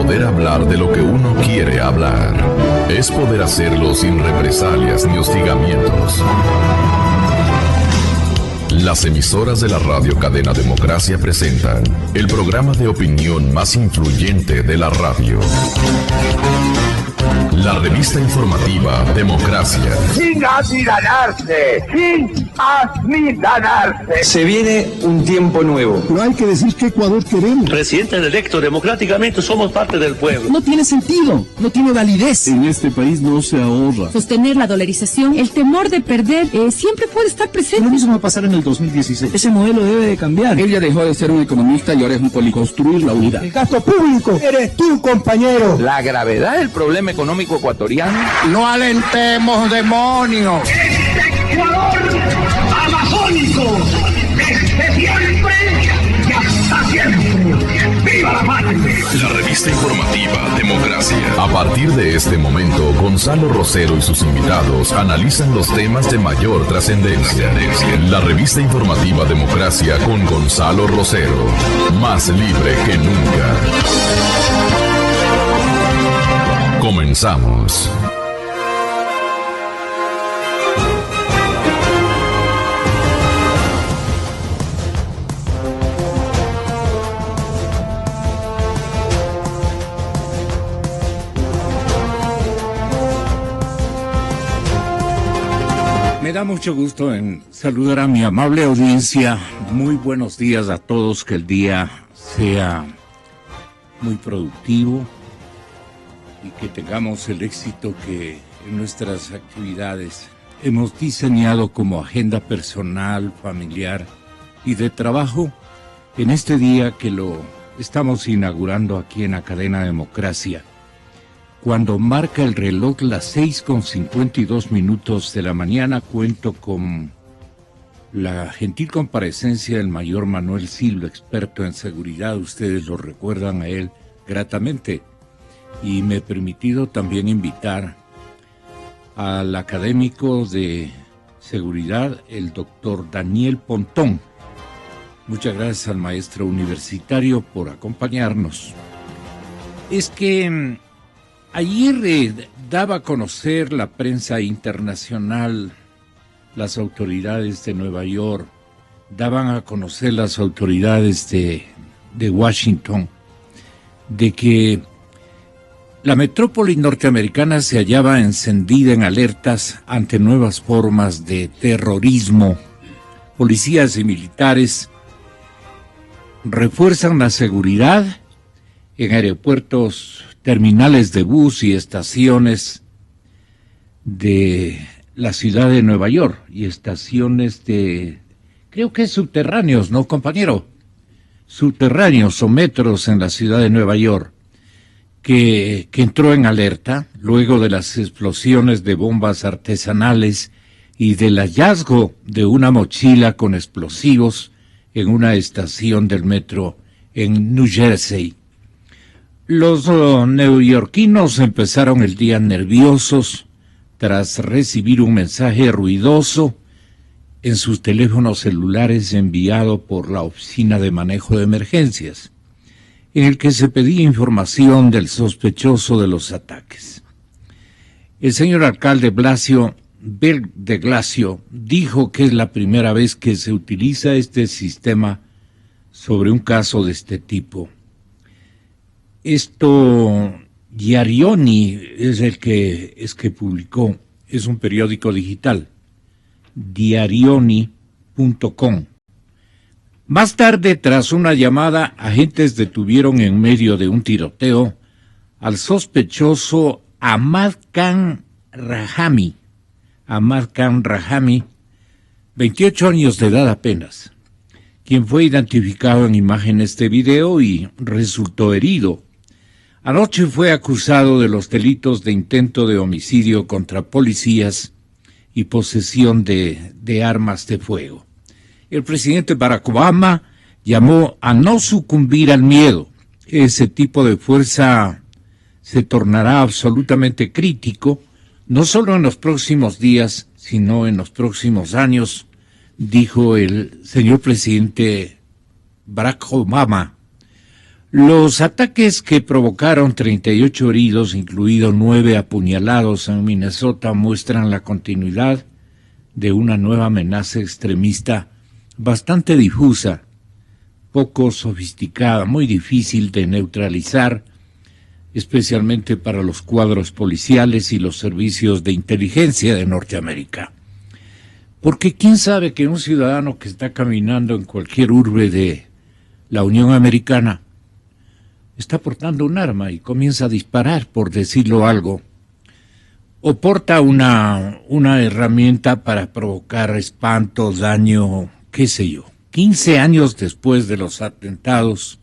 poder hablar de lo que uno quiere hablar. Es poder hacerlo sin represalias ni hostigamientos. Las emisoras de la Radio Cadena Democracia presentan el programa de opinión más influyente de la radio. La revista informativa Democracia. Sin amilanarse, sin amilanarse. Se viene un tiempo nuevo. Pero hay que decir qué Ecuador queremos. Presidente electo democráticamente, somos parte del pueblo. No tiene sentido, no tiene validez. En este país no se ahorra. Sostener la dolarización, el temor de perder, siempre puede estar presente. Lo mismo va a pasar en el 2016. Ese modelo debe de cambiar. Él ya dejó de ser un economista y ahora es un construir la unidad. El gasto público eres tú, compañero. La gravedad del problema económico ecuatoriano. No alentemos demonios. Este Ecuador amazónico, desde siempre y hasta siempre. ¡Viva la patria! La revista informativa Democracia. A partir de este momento, Gonzalo Rosero y sus invitados analizan los temas de mayor trascendencia. La revista informativa Democracia con Gonzalo Rosero. Más libre que nunca. Comenzamos. Me da mucho gusto en saludar a mi amable audiencia. Muy buenos días a todos, que el día sea muy productivo y que tengamos el éxito que en nuestras actividades hemos diseñado como agenda personal, familiar y de trabajo en este día que lo estamos inaugurando aquí en la cadena Democracia. Cuando marca el reloj las 6:52 de la mañana, cuento con la gentil comparecencia del mayor Manuel Silva, experto en seguridad. Ustedes lo recuerdan a él gratamente. Y me he permitido también invitar al académico de seguridad, el doctor Daniel Pontón. Muchas gracias al maestro universitario por acompañarnos. Es que ayer daba a conocer la prensa internacional, las autoridades de Nueva York, daban a conocer las autoridades de Washington, de que la metrópoli norteamericana se hallaba encendida en alertas ante nuevas formas de terrorismo. Policías y militares refuerzan la seguridad en aeropuertos, terminales de bus y estaciones de la ciudad de Nueva York y estaciones de, creo que subterráneos, ¿no, compañero? Subterráneos o metros en la ciudad de Nueva York, que entró en alerta luego de las explosiones de bombas artesanales y del hallazgo de una mochila con explosivos en una estación del metro en New Jersey. Los neoyorquinos empezaron el día nerviosos tras recibir un mensaje ruidoso en sus teléfonos celulares enviado por la Oficina de Manejo de Emergencias, en el que se pedía información del sospechoso de los ataques. El señor alcalde Bill de Blasio dijo que es la primera vez que se utiliza este sistema sobre un caso de este tipo. Esto, Diarioni es el que publicó, es un periódico digital, diarioni.com. Más tarde, tras una llamada, agentes detuvieron en medio de un tiroteo al sospechoso Ahmad Khan Rahami, 28 años de edad apenas, quien fue identificado en imágenes de video y resultó herido. Anoche fue acusado de los delitos de intento de homicidio contra policías y posesión de armas de fuego. El presidente Barack Obama llamó a no sucumbir al miedo. Ese tipo de fuerza se tornará absolutamente crítico, no solo en los próximos días, sino en los próximos años, dijo el señor presidente Barack Obama. Los ataques que provocaron 38 heridos, incluidos 9 apuñalados en Minnesota, muestran la continuidad de una nueva amenaza extremista bastante difusa, poco sofisticada, muy difícil de neutralizar, especialmente para los cuadros policiales y los servicios de inteligencia de Norteamérica. Porque quién sabe que un ciudadano que está caminando en cualquier urbe de la Unión Americana está portando un arma y comienza a disparar, por decirlo algo, o porta una herramienta para provocar espanto, daño, qué sé yo. 15 años después de los atentados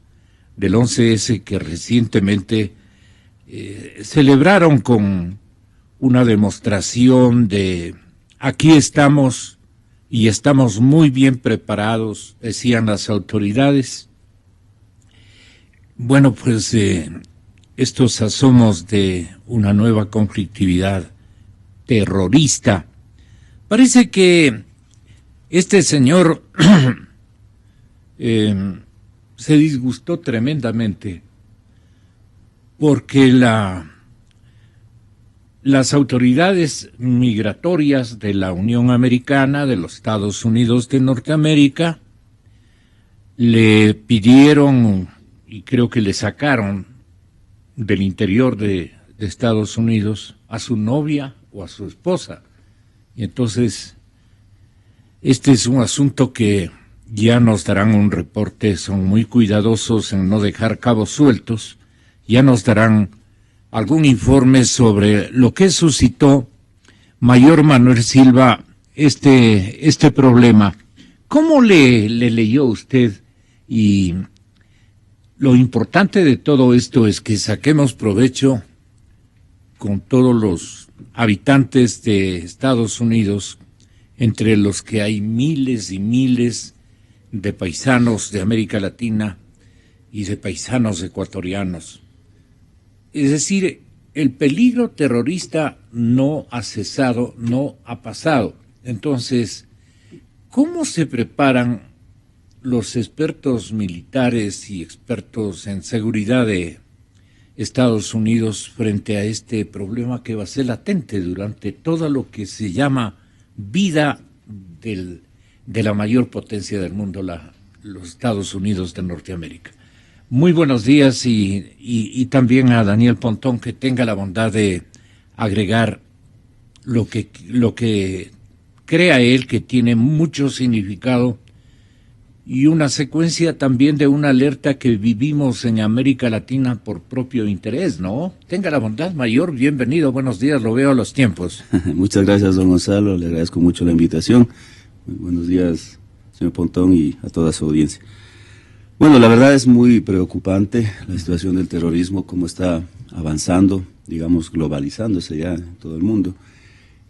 del 11S que recientemente celebraron con una demostración de aquí estamos y estamos muy bien preparados, decían las autoridades. Bueno, pues estos asomos de una nueva conflictividad terrorista. Parece que este señor se disgustó tremendamente porque las autoridades migratorias de la Unión Americana, de los Estados Unidos de Norteamérica, le pidieron, y creo que le sacaron del interior de Estados Unidos a su novia o a su esposa. Y entonces, este es un asunto que ya nos darán un reporte, son muy cuidadosos en no dejar cabos sueltos, ya nos darán algún informe sobre lo que suscitó Mayor Manuel Silva este problema. ¿Cómo le leyó usted? Y lo importante de todo esto es que saquemos provecho con todos los habitantes de Estados Unidos, entre los que hay miles y miles de paisanos de América Latina y de paisanos ecuatorianos. Es decir, el peligro terrorista no ha cesado, no ha pasado. Entonces, ¿cómo se preparan los expertos militares y expertos en seguridad de Estados Unidos frente a este problema que va a ser latente durante todo lo que se llama vida de la mayor potencia del mundo, los Estados Unidos de Norteamérica? Muy buenos días y también a Daniel Pontón, que tenga la bondad de agregar lo que crea él que tiene mucho significado y una secuencia también de una alerta que vivimos en América Latina por propio interés, ¿no? Tenga la bondad, Mayor, bienvenido, buenos días, lo veo a los tiempos. Muchas gracias, don Gonzalo, le agradezco mucho la invitación. Muy buenos días, señor Pontón, y a toda su audiencia. Bueno, la verdad es muy preocupante la situación del terrorismo, cómo está avanzando, digamos, globalizándose ya en todo el mundo.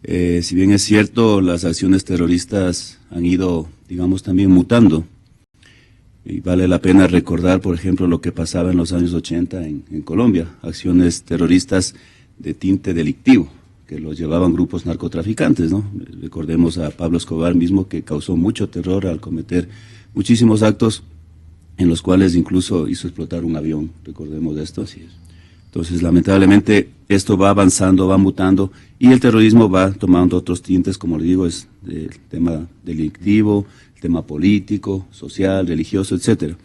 Si bien es cierto, las acciones terroristas han ido, digamos, también mutando. Y vale la pena recordar, por ejemplo, lo que pasaba en los años 80 en Colombia, acciones terroristas de tinte delictivo, que los llevaban grupos narcotraficantes, ¿no? Recordemos a Pablo Escobar mismo, que causó mucho terror al cometer muchísimos actos en los cuales incluso hizo explotar un avión, recordemos de esto. Así es. Entonces, lamentablemente, esto va avanzando, va mutando, y el terrorismo va tomando otros tintes, como le digo, es el tema delictivo, el tema político, social, religioso, etcétera.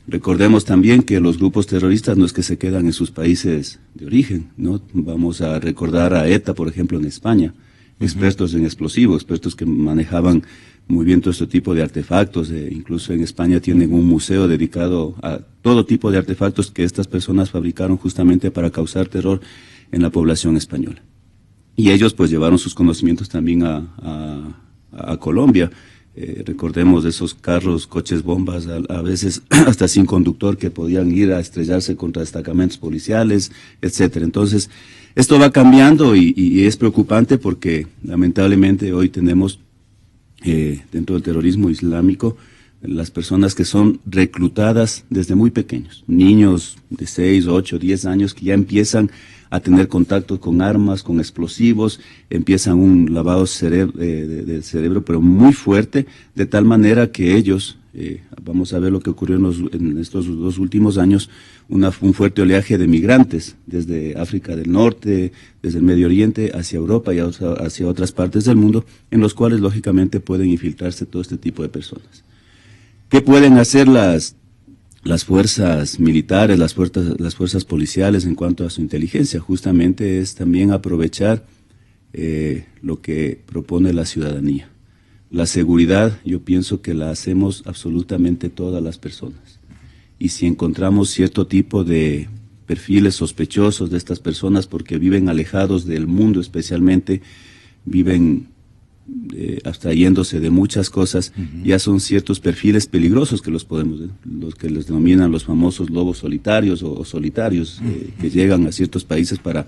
Recordemos también que los grupos terroristas no es que se quedan en sus países de origen, ¿no? Vamos a recordar a ETA, por ejemplo, en España, expertos en explosivos, expertos que manejaban muy bien todo este tipo de artefactos. Incluso en España tienen un museo dedicado a todo tipo de artefactos que estas personas fabricaron justamente para causar terror en la población española. Y ellos pues llevaron sus conocimientos también a Colombia. Recordemos de esos carros, coches bombas, a veces hasta sin conductor, que podían ir a estrellarse contra destacamentos policiales, etcétera. Entonces, esto va cambiando y es preocupante porque lamentablemente hoy tenemos dentro del terrorismo islámico las personas que son reclutadas desde muy pequeños, niños de 6, 8, 10 años que ya empiezan a tener contacto con armas, con explosivos, empiezan un lavado de cerebro, pero muy fuerte, de tal manera que ellos Vamos a ver lo que ocurrió en estos 2 últimos años, un fuerte oleaje de migrantes desde África del Norte, desde el Medio Oriente, hacia Europa y hacia otras partes del mundo, en los cuales lógicamente pueden infiltrarse todo este tipo de personas. ¿Qué pueden hacer las fuerzas militares, las fuerzas policiales en cuanto a su inteligencia? Justamente es también aprovechar lo que propone la ciudadanía. La seguridad, yo pienso que la hacemos absolutamente todas las personas. Y si encontramos cierto tipo de perfiles sospechosos de estas personas porque viven alejados del mundo, especialmente viven abstrayéndose de muchas cosas, ya son ciertos perfiles peligrosos que los que les denominan los famosos lobos solitarios o solitarios, que llegan a ciertos países para,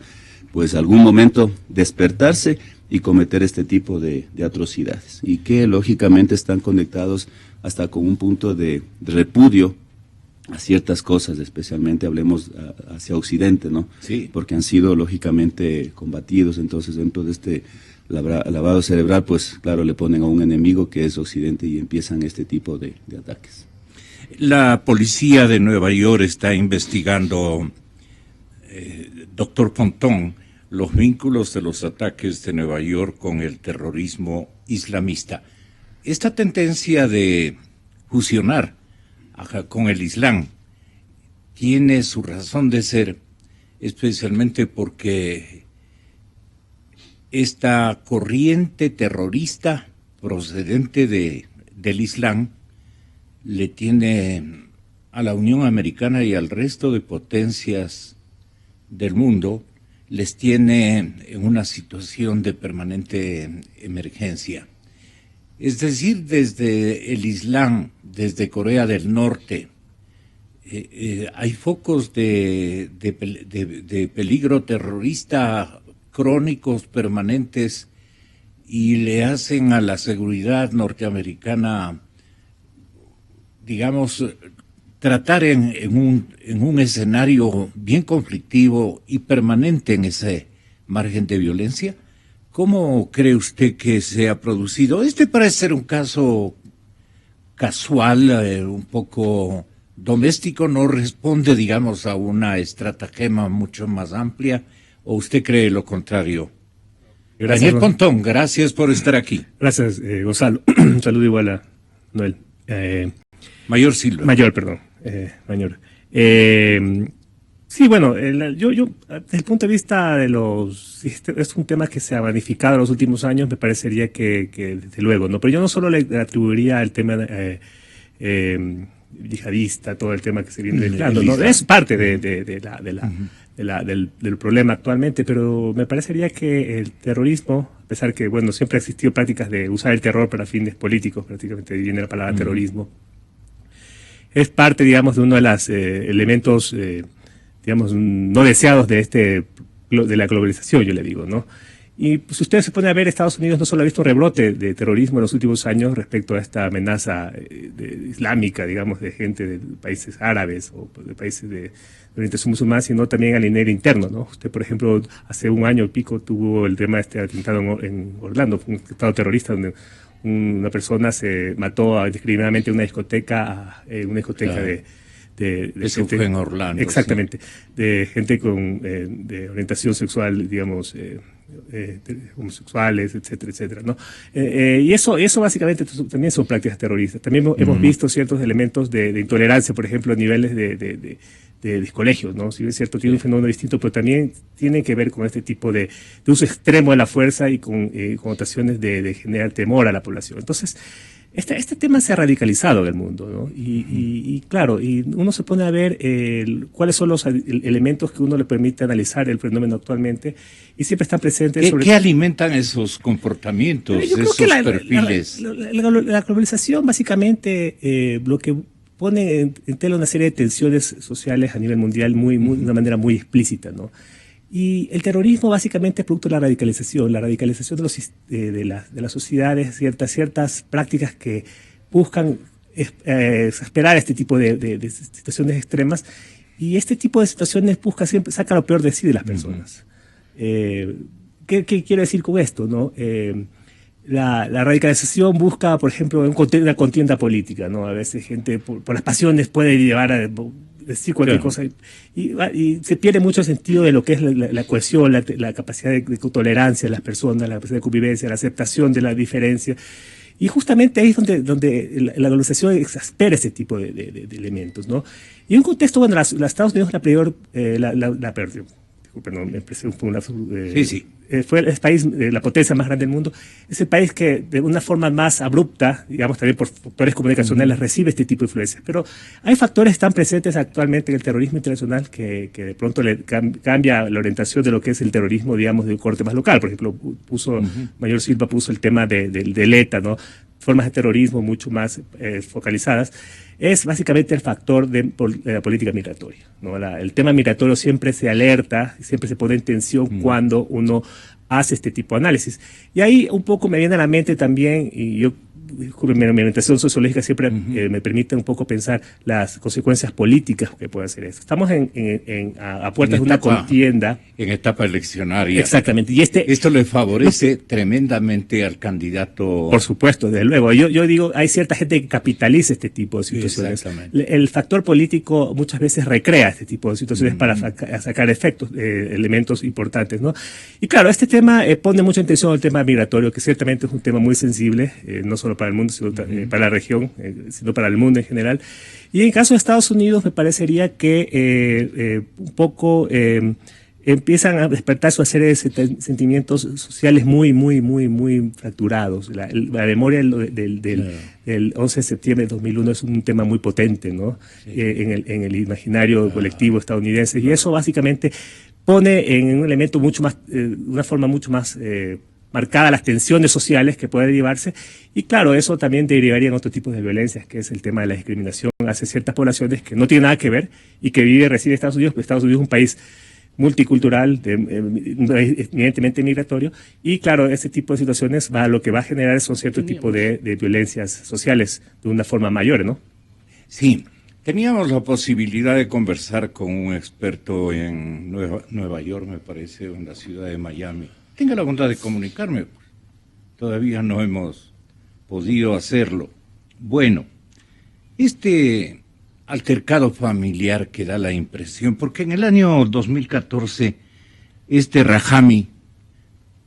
pues, algún momento despertarse y cometer este tipo de atrocidades, y que lógicamente están conectados hasta con un punto de repudio a ciertas cosas, especialmente hablemos hacia Occidente, ¿no? Sí. Porque han sido lógicamente combatidos. Entonces, dentro de este lavado cerebral, pues claro, le ponen a un enemigo que es Occidente y empiezan este tipo de ataques. La policía de Nueva York está investigando, doctor Pontón, los vínculos de los ataques de Nueva York con el terrorismo islamista. Esta tendencia de fusionar con el Islam tiene su razón de ser, especialmente porque esta corriente terrorista procedente del Islam le tiene a la Unión Americana y al resto de potencias del mundo, les tiene en una situación de permanente emergencia. Es decir, desde el Islam, desde Corea del Norte, hay focos de peligro terrorista crónicos, permanentes, y le hacen a la seguridad norteamericana, digamos, tratar en un escenario bien conflictivo y permanente en ese margen de violencia. ¿Cómo cree usted que se ha producido? Este parece ser un caso casual, un poco doméstico, no responde, digamos, a una estratagema mucho más amplia, ¿o usted cree lo contrario? Gracias, Daniel Pontón, gracias por estar aquí. Gracias, Gonzalo. Un saludo igual a Noel. Mayor Silva. Mayor. Sí, bueno, yo desde el punto de vista de es un tema que se ha magnificado en los últimos años, me parecería que desde luego, ¿no? Pero yo no solo le atribuiría el tema yihadista, todo el tema que se viene mezclando, ¿no? Es parte del problema actualmente, pero me parecería que el terrorismo, a pesar que, bueno, siempre ha existido prácticas de usar el terror para fines políticos, prácticamente viene la palabra terrorismo, es parte, digamos, de uno de los elementos, digamos, no deseados de la globalización, yo le digo, ¿no? Y pues, si usted se pone a ver, Estados Unidos no solo ha visto un rebrote de terrorismo en los últimos años respecto a esta amenaza islámica, digamos, de gente de países árabes o de países de orientación musulmana, sino también a nivel interno, ¿no? Usted, por ejemplo, hace un año y pico tuvo el tema de este atentado en Orlando, un atentado terrorista donde una persona se mató indiscriminadamente en una discoteca, claro. de eso gente, fue en Orlando. Exactamente, sí. De gente con de orientación sexual, digamos, homosexuales, etcétera, etcétera, ¿no? Y eso básicamente también son prácticas terroristas. También hemos visto ciertos elementos de intolerancia, por ejemplo, a niveles de colegios, ¿no? Si es cierto, tiene un fenómeno distinto, pero también tiene que ver con este tipo de uso extremo de la fuerza y con connotaciones de generar temor a la población. Entonces, este tema se ha radicalizado en el mundo, ¿no? Y claro, y uno se pone a ver cuáles son los elementos que uno le permite analizar el fenómeno actualmente, y siempre están presentes. ¿Qué alimentan esos comportamientos, esos perfiles? La globalización, básicamente, lo que pone en tela una serie de tensiones sociales a nivel mundial de una manera muy explícita, ¿no? Y el terrorismo básicamente es producto de la radicalización de las sociedades, ciertas prácticas que buscan exasperar este tipo de situaciones extremas, y este tipo de situaciones busca siempre sacar lo peor de sí de las personas. ¿Qué quiero decir con esto, no? la radicalización busca, por ejemplo, una contienda política, ¿no? A veces gente por las pasiones puede llevar a decir cualquier cosa y se pierde mucho el sentido de lo que es la cohesión, la capacidad de tolerancia de las personas, la capacidad de convivencia, la aceptación de la diferencia. Y justamente ahí es donde la globalización exaspera ese tipo de elementos, ¿no? Y en un contexto, bueno, los Estados Unidos la perdió. Perdón, me expresé fue el país, la potencia más grande del mundo, es el país que de una forma más abrupta, digamos también por factores comunicacionales, recibe este tipo de influencias. Pero hay factores que están presentes actualmente en el terrorismo internacional que de pronto le cambia la orientación de lo que es el terrorismo, digamos, de un corte más local. Por ejemplo, Mayor Silva puso el tema del ETA, ¿no? Formas de terrorismo mucho más focalizadas. Es básicamente el factor de la política migratoria, ¿no? El tema migratorio siempre se alerta, siempre se pone en tensión cuando uno hace este tipo de análisis. Y ahí un poco me viene a la mente también, y yo, mi orientación sociológica siempre me permite un poco pensar las consecuencias políticas que puede hacer eso. Estamos a puertas de una contienda. En etapa eleccionaria. Exactamente. Y esto le favorece tremendamente al candidato. Por supuesto, desde luego. Yo digo, hay cierta gente que capitaliza este tipo de situaciones. El factor político muchas veces recrea este tipo de situaciones para sacar efectos, elementos importantes, ¿no? Y claro, este tema pone mucha atención al tema migratorio, que ciertamente es un tema muy sensible, no solo para el mundo, sino para la región, sino para el mundo en general. Y en caso de Estados Unidos, me parecería que un poco empiezan a despertar una serie de sentimientos sociales muy fracturados. La memoria del 11 de septiembre de 2001 es un tema muy potente, ¿no? Sí. En el imaginario colectivo estadounidense. Y eso básicamente pone en un elemento mucho más, una forma mucho más marcada las tensiones sociales que pueden derivarse, y claro, eso también derivaría en otro tipo de violencias, que es el tema de la discriminación hacia ciertas poblaciones que no tienen nada que ver y que reside en Estados Unidos, porque Estados Unidos es un país multicultural, evidentemente migratorio, y claro, este tipo de situaciones lo que va a generar son cierto tipo de violencias sociales de una forma mayor, ¿no? Sí, teníamos la posibilidad de conversar con un experto en Nueva York, me parece, o en la ciudad de Miami. Tenga la bondad de comunicarme, todavía no hemos podido hacerlo. Bueno, este altercado familiar que da la impresión, porque en el año 2014, Rajami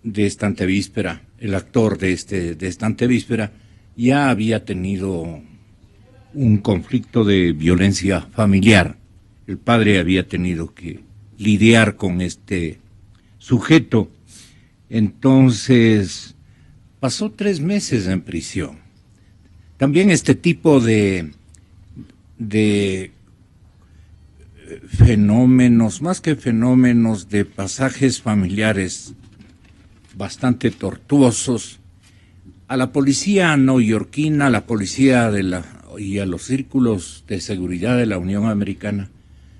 de Esta Antevíspera, el actor de Esta Antevíspera, ya había tenido un conflicto de violencia familiar. El padre había tenido que lidiar con este sujeto. Entonces, pasó 3 meses en prisión. También este tipo de fenómenos, más que fenómenos, de pasajes familiares bastante tortuosos, a la policía neoyorquina, a la policía y a los círculos de seguridad de la Unión Americana,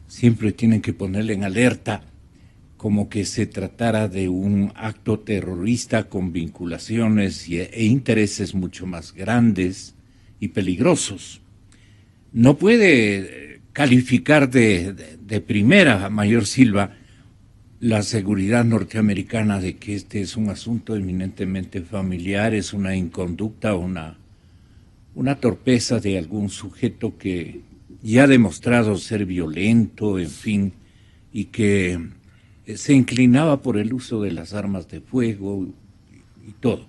siempre tienen que ponerle en alerta, como que se tratara de un acto terrorista con vinculaciones e intereses mucho más grandes y peligrosos. No puede calificar de primera, Mayor Silva, la seguridad norteamericana de que este es un asunto eminentemente familiar, es una inconducta, una torpeza de algún sujeto que ya ha demostrado ser violento, en fin, y que se inclinaba por el uso de las armas de fuego y todo,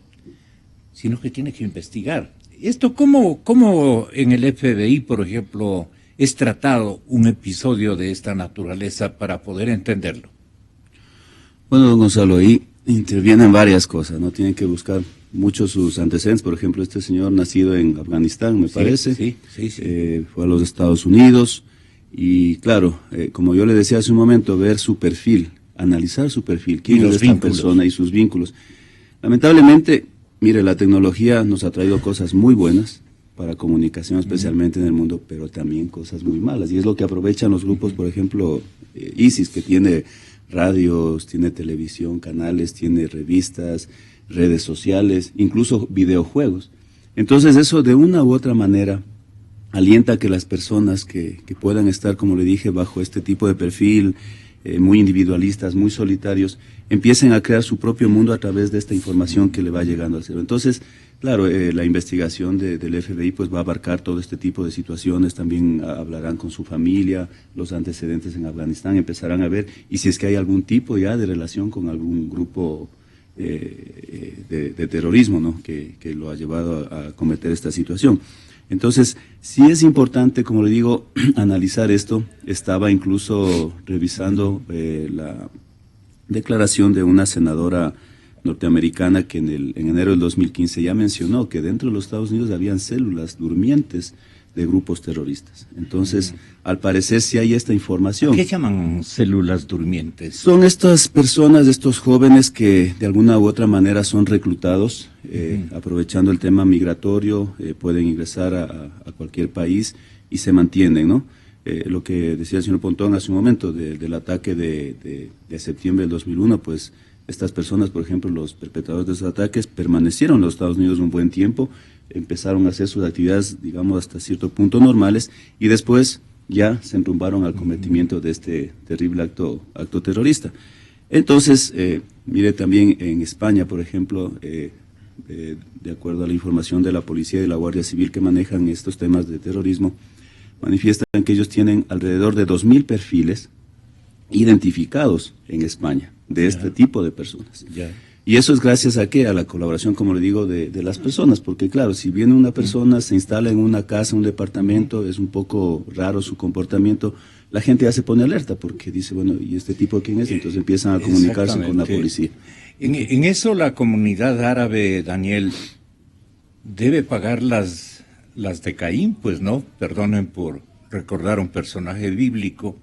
sino que tiene que investigar. Esto, ¿cómo en el FBI, por ejemplo, es tratado un episodio de esta naturaleza para poder entenderlo? Bueno, don Gonzalo, ahí intervienen varias cosas, ¿no? Tienen que buscar mucho sus antecedentes. Por ejemplo, este señor nacido en Afganistán, me parece, sí. Fue a los Estados Unidos y claro, como yo le decía hace un momento, ver su perfil, analizar su perfil, quién es esta persona y sus vínculos. Lamentablemente, mire, la tecnología nos ha traído cosas muy buenas para comunicación, especialmente en el mundo, pero también cosas muy malas. Y es lo que aprovechan los grupos, por ejemplo, ISIS, que tiene radios, tiene televisión, canales, tiene revistas, redes sociales, incluso videojuegos. Entonces eso de una u otra manera alienta a que las personas que puedan estar, como le dije, bajo este tipo de perfil, muy individualistas, muy solitarios, empiecen a crear su propio mundo a través de esta información que le va llegando al cerebro. Entonces, claro, la investigación del FBI pues va a abarcar todo este tipo de situaciones, también hablarán con su familia, los antecedentes en Afganistán, empezarán a ver, y si es que hay algún tipo ya de relación con algún grupo de terrorismo, ¿no? que lo ha llevado a cometer esta situación. Entonces, sí es importante, como le digo, analizar esto. Estaba incluso revisando la declaración de una senadora norteamericana que en enero del 2015 ya mencionó que dentro de los Estados Unidos habían células durmientes de grupos terroristas. Entonces, al parecer sí hay esta información. ¿Qué llaman células durmientes? Son estas personas, estos jóvenes que de alguna u otra manera son reclutados, aprovechando el tema migratorio, pueden ingresar a cualquier país y se mantienen, ¿no? Lo que decía el señor Pontón hace un momento del ataque de septiembre del 2001, pues estas personas, por ejemplo, los perpetradores de esos ataques, permanecieron en los Estados Unidos un buen tiempo, empezaron a hacer sus actividades, digamos, hasta cierto punto normales, y después ya se enrumbaron al cometimiento de este terrible acto terrorista. Entonces, mire, también en España, por ejemplo, de acuerdo a la información de la policía y de la Guardia Civil que manejan estos temas de terrorismo, manifiestan que ellos tienen alrededor de 2.000 perfiles identificados en España de este tipo de personas. Y eso es gracias a ¿qué? A la colaboración, como le digo, de las personas, porque claro, si viene una persona, se instala en una casa, un departamento, es un poco raro su comportamiento, la gente ya se pone alerta porque dice, bueno, ¿y este tipo quién es? Entonces empiezan a comunicarse con la policía. En eso la comunidad árabe, Daniel, debe pagar las de Caín, pues no, perdonen por recordar un personaje bíblico,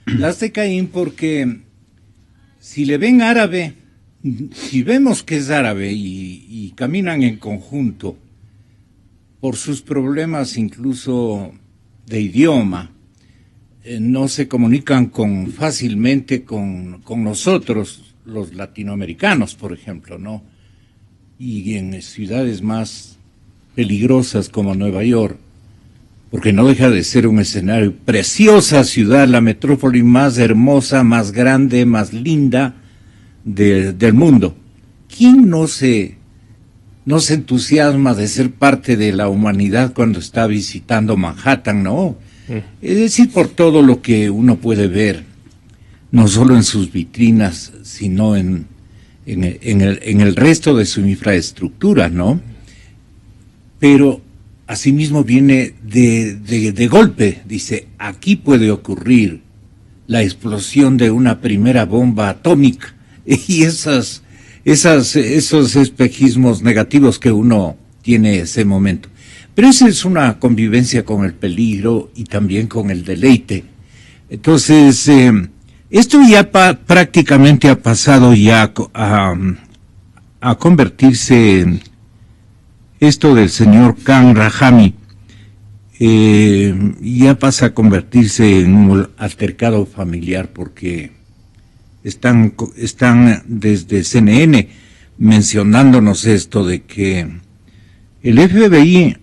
las de Caín, porque si le ven árabe, si vemos que es árabe y caminan en conjunto por sus problemas incluso de idioma, no se comunican fácilmente con nosotros, los latinoamericanos, por ejemplo, ¿no? Y en ciudades más peligrosas como Nueva York, porque no deja de ser un escenario, preciosa ciudad, la metrópoli más hermosa, más grande, más linda del mundo. ¿Quién no se entusiasma de ser parte de la humanidad cuando está visitando Manhattan, no? Es decir, por todo lo que uno puede ver, no solo en sus vitrinas, sino en el resto de su infraestructura, ¿no? Pero asimismo viene de golpe, dice, aquí puede ocurrir la explosión de una primera bomba atómica, y esos espejismos negativos que uno tiene ese momento. Pero esa es una convivencia con el peligro y también con el deleite. Entonces, esto ya prácticamente ha pasado ya a convertirse en esto del señor Khan Rahami, ya pasa a convertirse en un altercado familiar, porque están desde CNN mencionándonos esto de que el FBI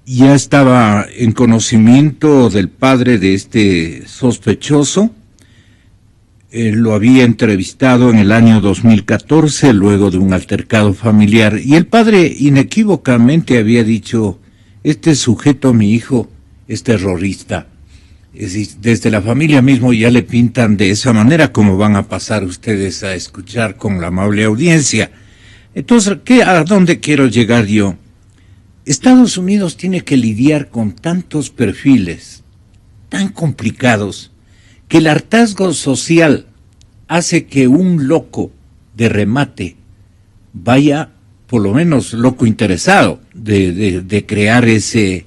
ya estaba en conocimiento del padre de este sospechoso. Lo había entrevistado en el año 2014, luego de un altercado familiar, y el padre inequívocamente había dicho, este sujeto, mi hijo, es terrorista. Es decir, desde la familia mismo ya le pintan de esa manera, como van a pasar ustedes a escuchar con la amable audiencia. Entonces, ¿a dónde quiero llegar yo? Estados Unidos tiene que lidiar con tantos perfiles tan complicados que el hartazgo social hace que un loco de remate vaya, por lo menos loco interesado, de crear ese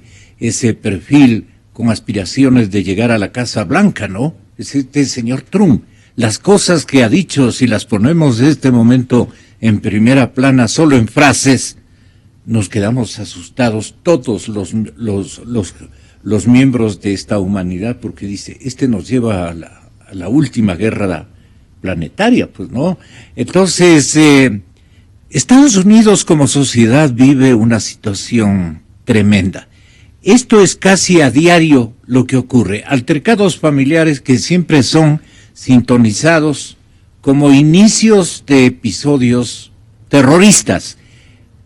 perfil con aspiraciones de llegar a la Casa Blanca, ¿no? Es este señor Trump. Las cosas que ha dicho, si las ponemos en este momento en primera plana, solo en frases, nos quedamos asustados todos los miembros de esta humanidad, porque dice, nos lleva a la última guerra planetaria, pues, ¿no? Entonces, Estados Unidos como sociedad vive una situación tremenda. Esto es casi a diario lo que ocurre. Altercados familiares que siempre son sintonizados como inicios de episodios terroristas.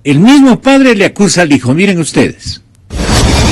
El mismo padre le acusa al hijo, miren ustedes.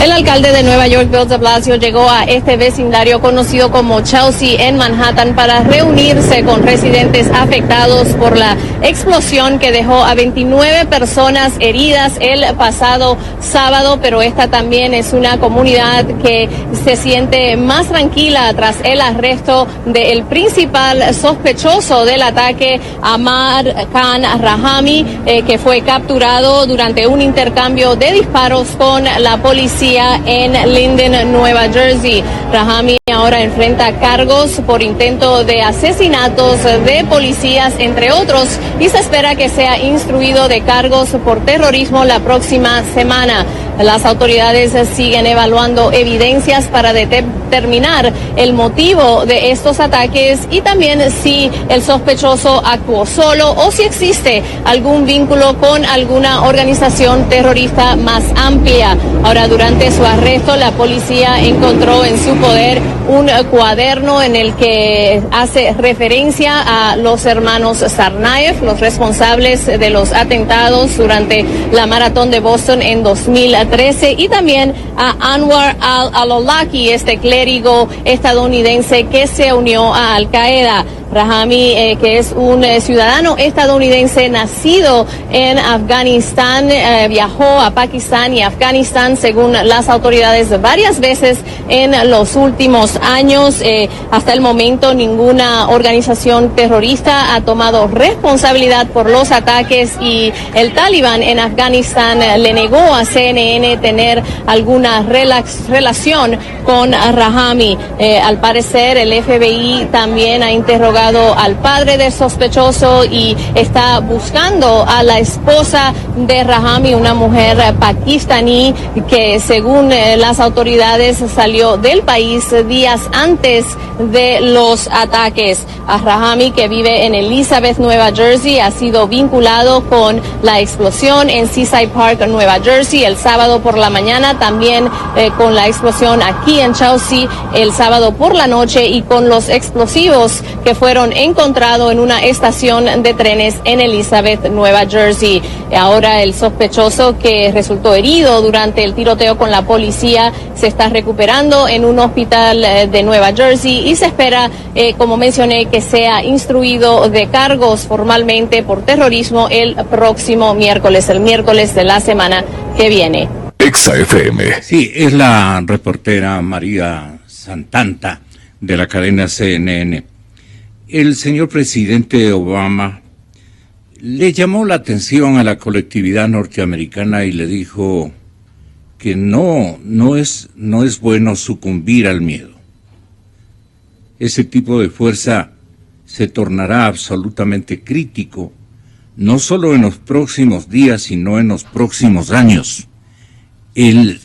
El alcalde de Nueva York, Bill de Blasio, llegó a este vecindario conocido como Chelsea en Manhattan para reunirse con residentes afectados por la explosión que dejó a 29 personas heridas el pasado sábado, pero esta también es una comunidad que se siente más tranquila tras el arresto del principal sospechoso del ataque, Ahmad Khan Rahami, que fue capturado durante un intercambio de disparos con la policía en Linden, Nueva Jersey. Rahami ahora enfrenta cargos por intento de asesinatos de policías, entre otros, y se espera que sea instruido de cargos por terrorismo la próxima semana. Las autoridades siguen evaluando evidencias para determinar el motivo de estos ataques y también si el sospechoso actuó solo o si existe algún vínculo con alguna organización terrorista más amplia. Ahora, durante su arresto, la policía encontró en su poder un cuaderno en el que hace referencia a los hermanos Tsarnaev, los responsables de los atentados durante la maratón de Boston en 2013, y también a Anwar al-Awlaki, este clérigo estadounidense que se unió a Al-Qaeda. Rahami, que es un ciudadano estadounidense nacido en Afganistán, viajó a Pakistán y Afganistán, según las autoridades, varias veces en los últimos años. Hasta el momento, ninguna organización terrorista ha tomado responsabilidad por los ataques y el Talibán en Afganistán le negó a CNN tener alguna relación con Rahami. Al parecer, el FBI también ha interrogado al padre del sospechoso y está buscando a la esposa de Rahami, una mujer pakistaní que, según las autoridades, salió del país días antes de los ataques. A Rahami, que vive en Elizabeth, Nueva Jersey, ha sido vinculado con la explosión en Seaside Park, Nueva Jersey, el sábado por la mañana, también con la explosión aquí en Chelsea el sábado por la noche y con los explosivos que fueron encontrados en una estación de trenes en Elizabeth, Nueva Jersey. Ahora el sospechoso, que resultó herido durante el tiroteo con la policía, se está recuperando en un hospital de Nueva Jersey y se espera, como mencioné, que sea instruido de cargos formalmente por terrorismo el próximo miércoles, el miércoles de la semana que viene. Exa FM. Sí, es la reportera María Santanta de la cadena CNN. El señor presidente Obama le llamó la atención a la colectividad norteamericana y le dijo que no es bueno sucumbir al miedo. Ese tipo de fuerza se tornará absolutamente crítico, no solo en los próximos días, sino en los próximos años. El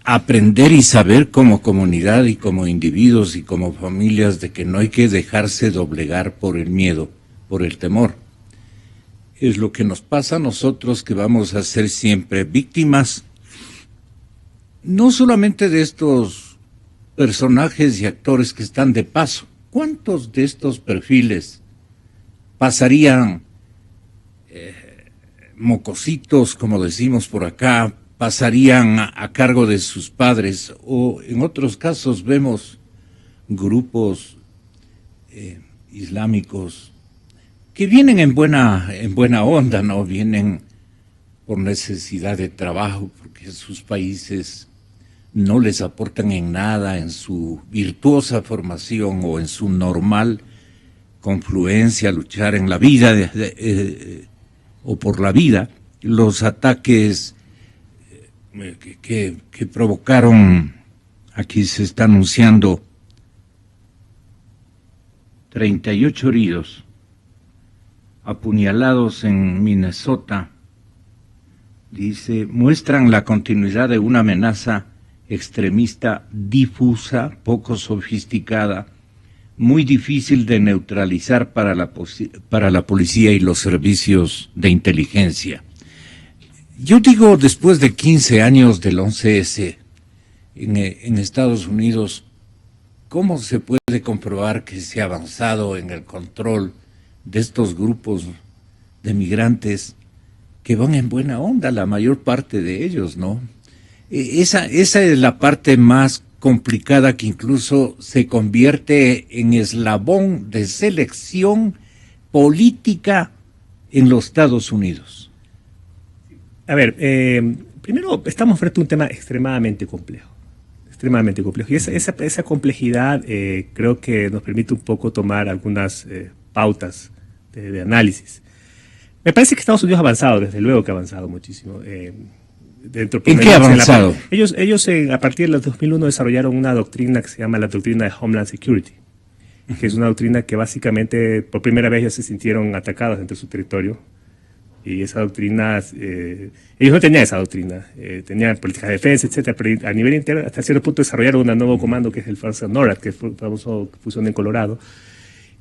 aprender y saber como comunidad y como individuos y como familias de que no hay que dejarse doblegar por el miedo, por el temor. Es lo que nos pasa a nosotros, que vamos a ser siempre víctimas, no solamente de estos personajes y actores que están de paso. ¿Cuántos de estos perfiles pasarían mocositos, como decimos por acá, pasarían a cargo de sus padres? O en otros casos vemos grupos islámicos que vienen en buena onda, no vienen por necesidad de trabajo, porque sus países no les aportan en nada en su virtuosa formación o en su normal confluencia a luchar en la vida o por la vida. Los ataques que provocaron, aquí se está anunciando 38 heridos, apuñalados en Minnesota, dice, muestran la continuidad de una amenaza extremista difusa, poco sofisticada, muy difícil de neutralizar para la policía y los servicios de inteligencia. Yo digo, después de 15 años del 11S en Estados Unidos, ¿cómo se puede comprobar que se ha avanzado en el control de estos grupos de migrantes que van en buena onda, la mayor parte de ellos, ¿no? Esa es la parte más complicada, que incluso se convierte en eslabón de selección política en los Estados Unidos. A ver, primero estamos frente a un tema extremadamente complejo. Y esa complejidad creo que nos permite un poco tomar algunas pautas de análisis. Me parece que Estados Unidos ha avanzado, desde luego que ha avanzado muchísimo. ¿En qué ha avanzado? Ellos a partir del 2001 desarrollaron una doctrina que se llama la doctrina de Homeland Security, que es una doctrina que básicamente por primera vez ellos se sintieron atacados dentro de su territorio. Y esa doctrina, ellos no tenían esa doctrina, tenían políticas de defensa, etcétera, pero a nivel interno, hasta cierto punto desarrollaron un nuevo comando que es el FARSA NORAD, que fue famoso, que funciona en Colorado.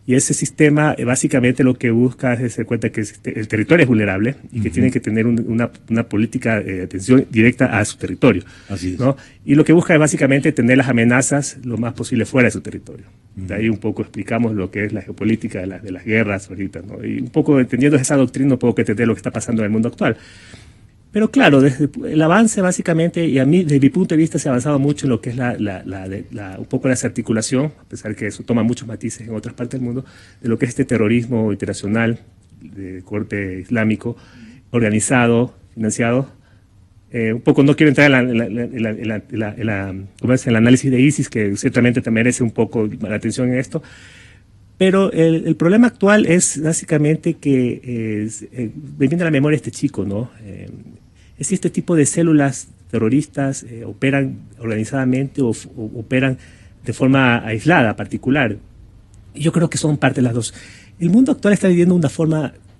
Y ese sistema básicamente lo que busca es darse cuenta que el territorio es vulnerable y que tiene que tener una política de atención directa a su territorio. Así es. ¿No? Y lo que busca es básicamente tener las amenazas lo más posible fuera de su territorio. De ahí un poco explicamos lo que es la geopolítica de las guerras ahorita, ¿no? Y un poco entendiendo esa doctrina, un poco que entender lo que está pasando en el mundo actual. Pero claro, desde el avance básicamente, y a mí, desde mi punto de vista, se ha avanzado mucho en lo que es un poco la desarticulación, a pesar que eso toma muchos matices en otras partes del mundo, de lo que es este terrorismo internacional de corte islámico, organizado, financiado. Un poco no quiero entrar en el análisis de ISIS, que ciertamente te merece un poco la atención en esto. Pero el problema actual es básicamente que me viene a la memoria este chico, ¿no? Es este tipo de células terroristas operan organizadamente o operan de forma aislada, particular. Y yo creo que son parte de las dos. El mundo actual está viviendo una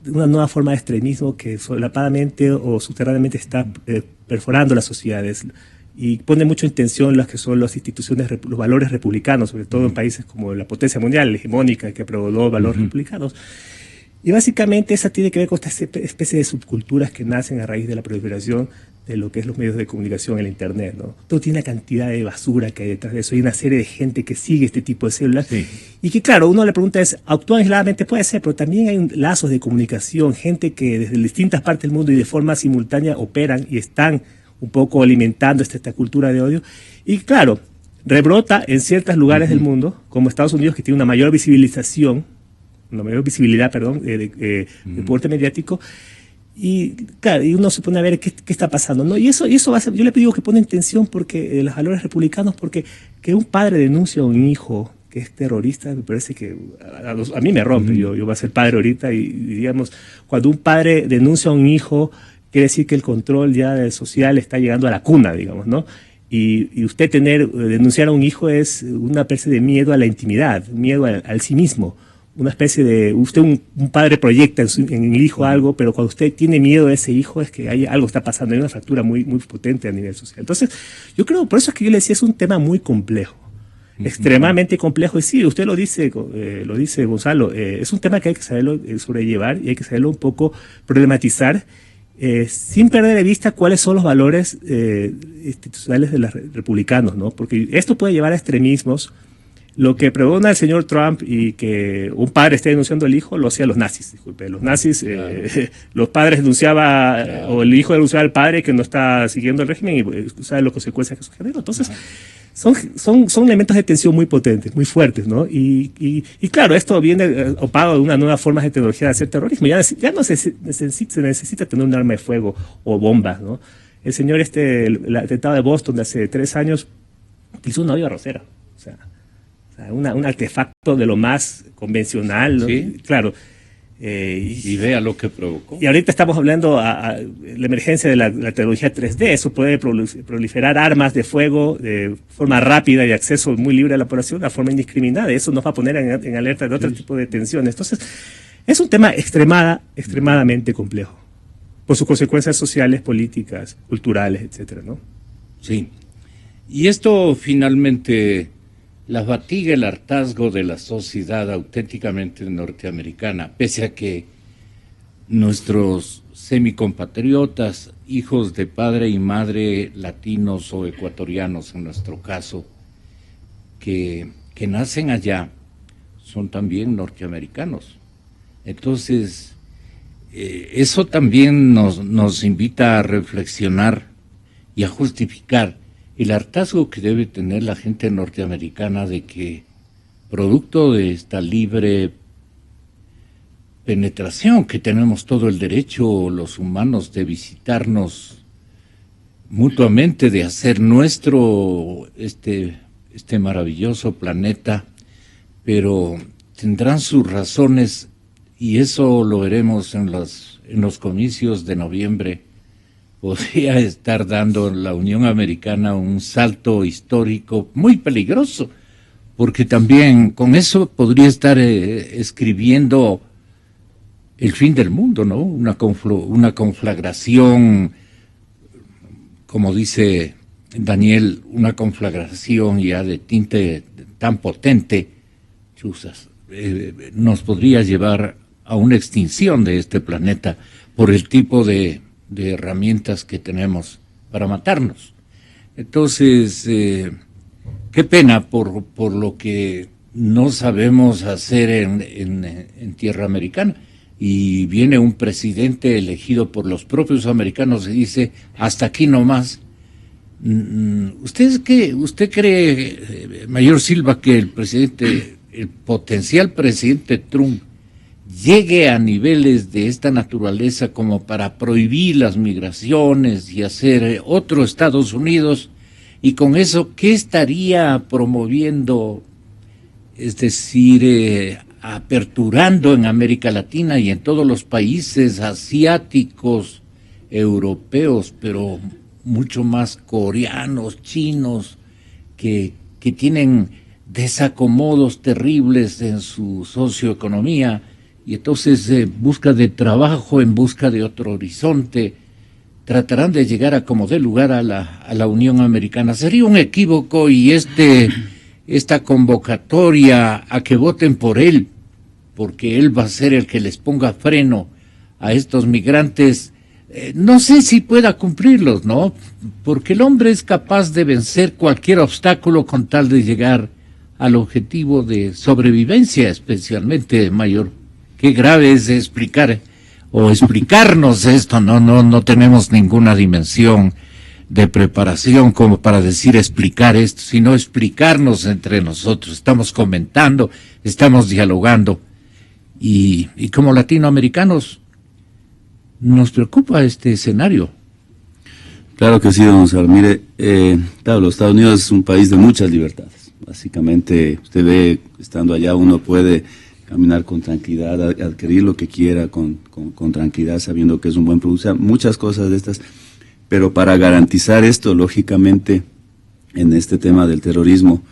nueva forma de extremismo que solapadamente o subterráneamente está perforando las sociedades y pone mucho en tensión las que son las instituciones, los valores republicanos, sobre todo en países como la potencia mundial, la hegemónica, que aprobó valores republicanos. Y básicamente esa tiene que ver con esta especie de subculturas que nacen a raíz de la proliferación de lo que es los medios de comunicación, el Internet, ¿no? Todo tiene una cantidad de basura que hay detrás de eso. Hay una serie de gente que sigue este tipo de células. Sí. Y que, claro, uno le pregunta es, ¿actúan aisladamente? Puede ser, pero también hay lazos de comunicación, gente que desde distintas partes del mundo y de forma simultánea operan y están un poco alimentando esta cultura de odio. Y, claro, rebrota en ciertos lugares del mundo, como Estados Unidos, que tiene una mayor visibilidad, de porte mediático. Y claro, y uno se pone a ver qué está pasando, ¿no? Y eso va a ser, yo le digo que pone en tensión porque los valores republicanos, porque que un padre denuncie a un hijo que es terrorista, me parece que a mí me rompe. Yo voy a ser padre ahorita y digamos, cuando un padre denuncia a un hijo, quiere decir que el control ya social está llegando a la cuna, digamos, ¿no? Y usted denunciar a un hijo es una especie de miedo a la intimidad, miedo al sí mismo. Una especie de, un padre proyecta en el hijo algo, pero cuando usted tiene miedo de ese hijo es que algo está pasando, hay una fractura muy, muy potente a nivel social. Entonces, yo creo, por eso es que yo le decía, es un tema muy complejo, extremadamente complejo, y sí, usted lo dice Gonzalo, es un tema que hay que saberlo sobrellevar y hay que saberlo un poco problematizar, sin perder de vista cuáles son los valores institucionales de los republicanos, ¿no? Porque esto puede llevar a extremismos. Lo que pregona el señor Trump y que un padre esté denunciando al hijo, lo hacían los nazis, disculpe. Los nazis, los padres denunciaban, o el hijo denunciaba al padre que no está siguiendo el régimen y sabe las consecuencias que eso genera. Entonces, son elementos de tensión muy potentes, muy fuertes, ¿no? Y claro, esto viene opado de una nueva forma de tecnología de hacer terrorismo. Ya no se necesita tener un arma de fuego o bombas, ¿no? El señor el atentado de Boston de hace 3 años utilizó una olla arrocera. O sea, un artefacto de lo más convencional, ¿no? Sí. Claro. Y vea lo que provocó. Y ahorita estamos hablando a la emergencia de la tecnología 3D. Eso puede proliferar armas de fuego de forma rápida y acceso muy libre a la población, de forma indiscriminada. Eso nos va a poner en alerta de otro tipo de tensiones. Entonces, es un tema extremadamente complejo, por sus consecuencias sociales, políticas, culturales, etcétera, ¿no? Sí. Y esto finalmente la fatiga, el hartazgo de la sociedad auténticamente norteamericana, pese a que nuestros semicompatriotas, hijos de padre y madre latinos o ecuatorianos en nuestro caso, que que nacen allá son también norteamericanos. Entonces, eso también nos invita a reflexionar y a justificar el hartazgo que debe tener la gente norteamericana de que, producto de esta libre penetración que tenemos todo el derecho los humanos de visitarnos mutuamente, de hacer nuestro este maravilloso planeta, pero tendrán sus razones y eso lo veremos en los comicios de noviembre. Podría estar dando la Unión Americana un salto histórico muy peligroso, porque también con eso podría estar escribiendo el fin del mundo, ¿no? Una conflagración, como dice Daniel, una conflagración ya de tinte tan potente, chuzas, nos podría llevar a una extinción de este planeta por el tipo de herramientas que tenemos para matarnos. Entonces, qué pena por lo que no sabemos hacer en tierra americana. Y viene un presidente elegido por los propios americanos y dice, hasta aquí nomás. ¿Usted cree, Mayor Silva, que el potencial presidente Trump llegue a niveles de esta naturaleza como para prohibir las migraciones y hacer otro Estados Unidos? Y con eso, ¿qué estaría promoviendo? Es decir, aperturando en América Latina y en todos los países asiáticos, europeos, pero mucho más coreanos, chinos, que tienen desacomodos terribles en su socioeconomía, y entonces busca de trabajo en busca de otro horizonte, tratarán de llegar a como dé lugar a la Unión Americana. Sería un equívoco y esta convocatoria a que voten por él, porque él va a ser el que les ponga freno a estos migrantes, no sé si pueda cumplirlos, ¿no? Porque el hombre es capaz de vencer cualquier obstáculo con tal de llegar al objetivo de sobrevivencia, especialmente, Mayor. Qué grave es explicarnos esto, no tenemos ninguna dimensión de preparación como para explicar esto, sino explicarnos entre nosotros. Estamos comentando, estamos dialogando, y como latinoamericanos nos preocupa este escenario. Claro que sí, don Gonzalo. Mire, claro, los Estados Unidos es un país de muchas libertades. Básicamente, usted ve, estando allá, uno puede caminar con tranquilidad, adquirir lo que quiera con tranquilidad, sabiendo que es un buen producto, muchas cosas de estas. Pero para garantizar esto, lógicamente, en este tema del terrorismo,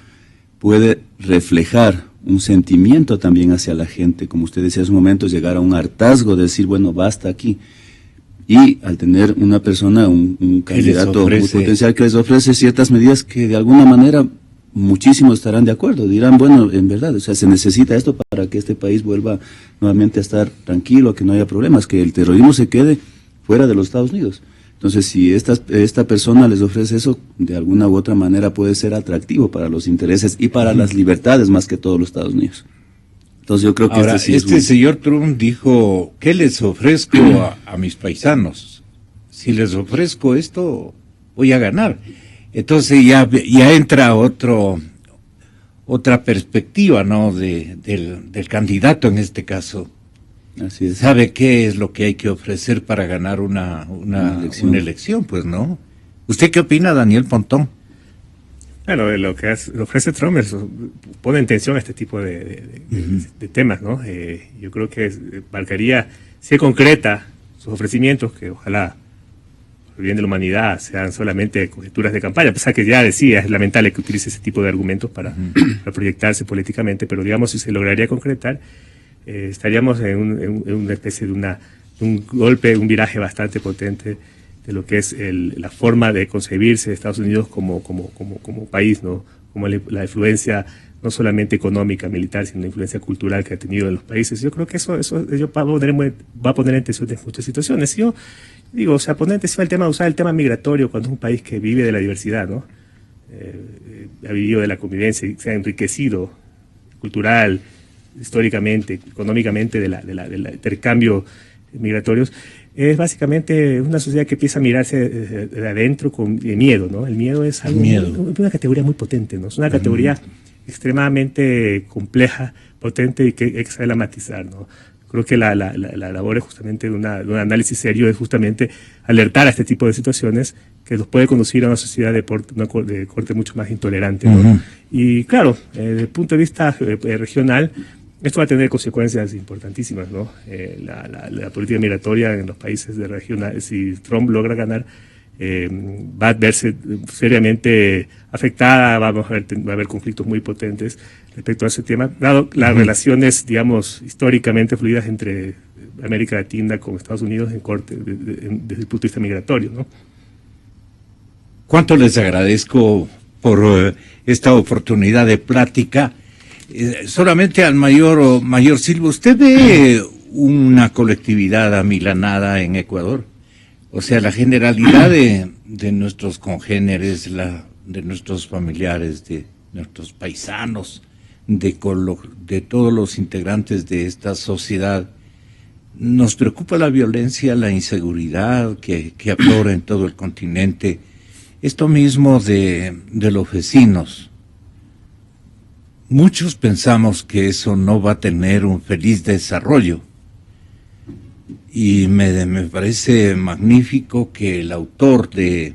puede reflejar un sentimiento también hacia la gente, como usted decía hace un momento, llegar a un hartazgo de decir, bueno, basta aquí. Y al tener una persona, un candidato muy potencial que les ofrece ciertas medidas que de alguna manera muchísimos estarán de acuerdo, dirán, bueno, en verdad, o sea, se necesita esto para que este país vuelva nuevamente a estar tranquilo, que no haya problemas, que el terrorismo se quede fuera de los Estados Unidos. Entonces, si esta persona les ofrece eso, de alguna u otra manera puede ser atractivo para los intereses y para las libertades más que todos los Estados Unidos. Entonces yo creo que ahora, señor Trump dijo, ¿qué les ofrezco a mis paisanos? Si les ofrezco esto, voy a ganar. Entonces ya entra otra perspectiva, ¿no? del candidato en este caso. Así es. ¿Sabe qué es lo que hay que ofrecer para ganar una elección? Pues no. ¿Usted qué opina, Daniel Pontón? Bueno, lo que ofrece Trump pone en tensión este tipo de temas, ¿no? Yo creo que marcaría, si concreta sus ofrecimientos, que ojalá, por el bien de la humanidad, sean solamente conjeturas de campaña, a pesar que ya decía, es lamentable que utilice ese tipo de argumentos para proyectarse políticamente, pero digamos, si se lograría concretar, estaríamos en una especie de un golpe, un viraje bastante potente de lo que es la forma de concebirse de Estados Unidos como país, ¿no? Como la influencia no solamente económica, militar, sino la influencia cultural que ha tenido en los países. Yo creo que eso va a poner en tensión de muchas situaciones. Yo digo, o sea, poner en tensión el tema de usar el tema migratorio cuando es un país que vive de la diversidad, ¿no? ha vivido de la convivencia y se ha enriquecido cultural, históricamente, económicamente del intercambio migratorios, es básicamente una sociedad que empieza a mirarse de adentro con miedo, ¿no? El miedo es una categoría muy potente, ¿no? Es una categoría extremadamente compleja, potente y que hay que saberla matizar, ¿no? Creo que la labor es justamente de un análisis serio, es justamente alertar a este tipo de situaciones que nos puede conducir a una sociedad de corte mucho más intolerante, ¿no? Y claro, desde el punto de vista regional, esto va a tener consecuencias importantísimas, ¿no? La política migratoria en los países de región, si Trump logra ganar, va a verse seriamente afectada, va a haber conflictos muy potentes respecto a ese tema, dado las relaciones, digamos, históricamente fluidas entre América Latina con Estados Unidos desde el punto de vista migratorio, ¿no? Cuánto les agradezco por esta oportunidad de plática. Solamente al mayor Silva, ¿usted ve una colectividad amilanada en Ecuador? O sea, la generalidad de nuestros congéneres, de nuestros familiares, de nuestros paisanos, de todos los integrantes de esta sociedad, nos preocupa la violencia, la inseguridad que aflora en todo el continente. Esto mismo de los vecinos. Muchos pensamos que eso no va a tener un feliz desarrollo. Y me parece magnífico que el autor de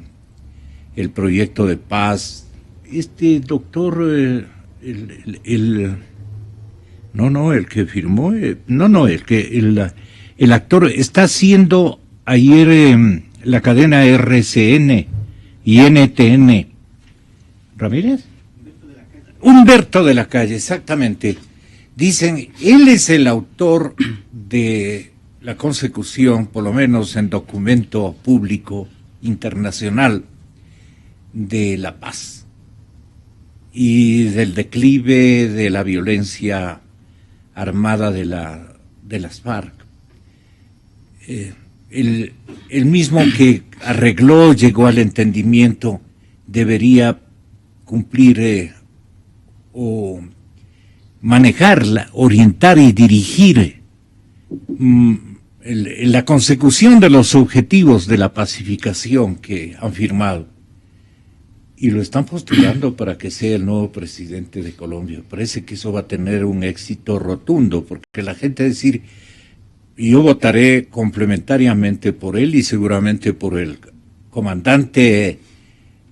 el proyecto de paz, este doctor, el que firmó, el actor está haciendo ayer la cadena RCN y NTN. ¿Ramírez? Humberto de la Calle, exactamente. Dicen, él es el autor de la consecución, por lo menos en documento público internacional, de la paz y del declive de la violencia armada de las FARC. El mismo que llegó al entendimiento, debería cumplir o manejarla, orientar y dirigir la consecución de los objetivos de la pacificación que han firmado. Y lo están postulando para que sea el nuevo presidente de Colombia. Parece que eso va a tener un éxito rotundo, porque la gente va a decir, yo votaré complementariamente por él y seguramente por el comandante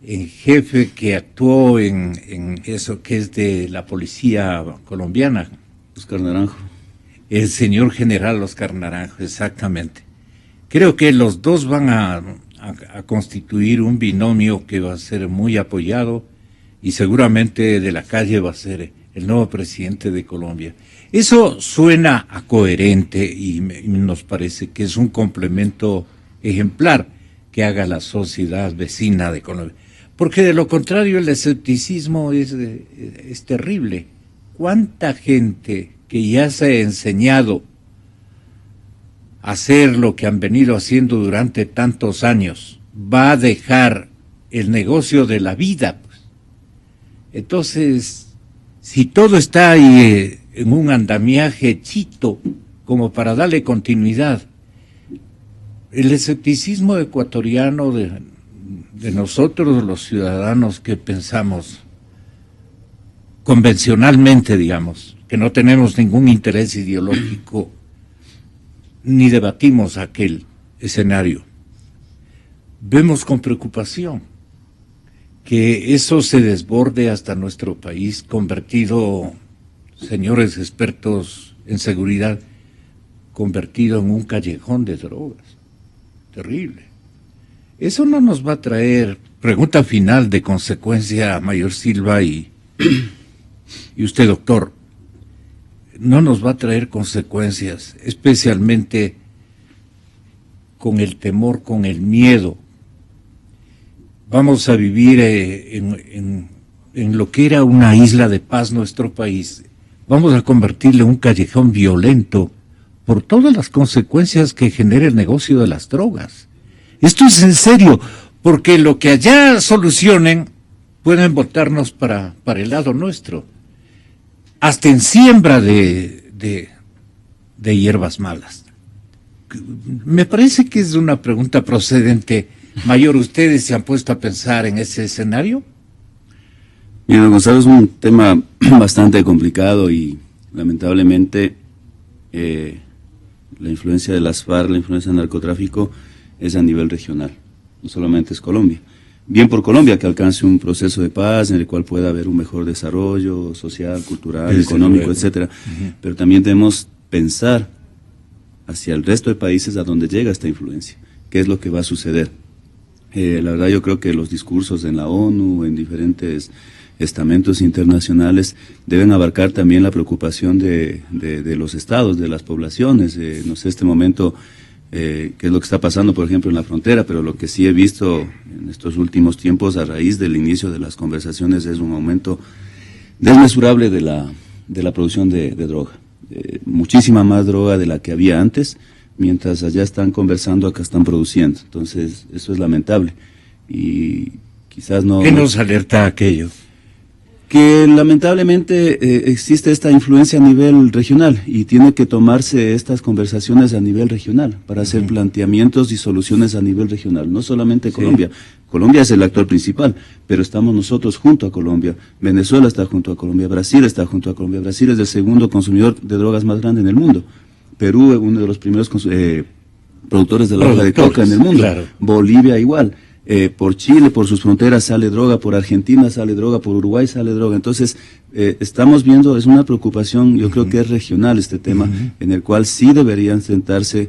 en jefe que actuó en eso que es de la policía colombiana. Oscar Naranjo. El señor general Oscar Naranjo, exactamente. Creo que los dos van a constituir un binomio que va a ser muy apoyado y seguramente de la Calle va a ser el nuevo presidente de Colombia. Eso suena a coherente y nos parece que es un complemento ejemplar que haga la sociedad vecina de Colombia. Porque de lo contrario el escepticismo es terrible. ¿Cuánta gente que ya se ha enseñado a hacer lo que han venido haciendo durante tantos años va a dejar el negocio de la vida? Pues? Entonces, si todo está ahí en un andamiaje chito como para darle continuidad, el escepticismo ecuatoriano de nosotros los ciudadanos que pensamos convencionalmente, digamos, que no tenemos ningún interés ideológico ni debatimos aquel escenario, vemos con preocupación que eso se desborde hasta nuestro país, convertido, señores expertos en seguridad, convertido en un callejón de drogas. Terrible. Eso no nos va a traer, pregunta final de consecuencia, mayor Silva y usted, doctor, no nos va a traer consecuencias, especialmente con el temor, con el miedo. Vamos a vivir en lo que era una isla de paz nuestro país. Vamos a convertirle en un callejón violento por todas las consecuencias que genera el negocio de las drogas. Esto es en serio, porque lo que allá solucionen pueden votarnos para el lado nuestro, hasta en siembra de hierbas malas. Me parece que es una pregunta procedente. Mayor, ¿ustedes se han puesto a pensar en ese escenario? Mira, Gonzalo, es un tema bastante complicado y lamentablemente la influencia de las FARC, la influencia del narcotráfico es a nivel regional, no solamente es Colombia. Bien por Colombia, que alcance un proceso de paz en el cual pueda haber un mejor desarrollo social, cultural, económico, etcétera. Pero también debemos pensar hacia el resto de países a donde llega esta influencia, qué es lo que va a suceder. La verdad, yo creo que los discursos en la ONU, en diferentes estamentos internacionales, deben abarcar también la preocupación de los estados, de las poblaciones. No sé este momento qué es lo que está pasando, por ejemplo, en la frontera, pero lo que sí he visto en estos últimos tiempos, a raíz del inicio de las conversaciones, es un aumento desmesurable de la producción de droga. Muchísima más droga de la que había antes. Mientras allá están conversando, acá están produciendo. Entonces, eso es lamentable. Y quizás no... ¿Qué nos alerta aquello? Que lamentablemente existe esta influencia a nivel regional y tiene que tomarse estas conversaciones a nivel regional para hacer planteamientos y soluciones a nivel regional, no solamente Colombia. Colombia es el actor principal, pero estamos nosotros junto a Colombia. Venezuela está junto a Colombia, Brasil está junto a Colombia. Brasil es el segundo consumidor de drogas más grande en el mundo. Perú es uno de los primeros productores de la hoja de coca en el mundo. Claro. Bolivia igual. Por Chile, por sus fronteras sale droga, por Argentina sale droga, por Uruguay sale droga. Entonces, estamos viendo, es una preocupación, yo creo que es regional este tema, en el cual sí deberían sentarse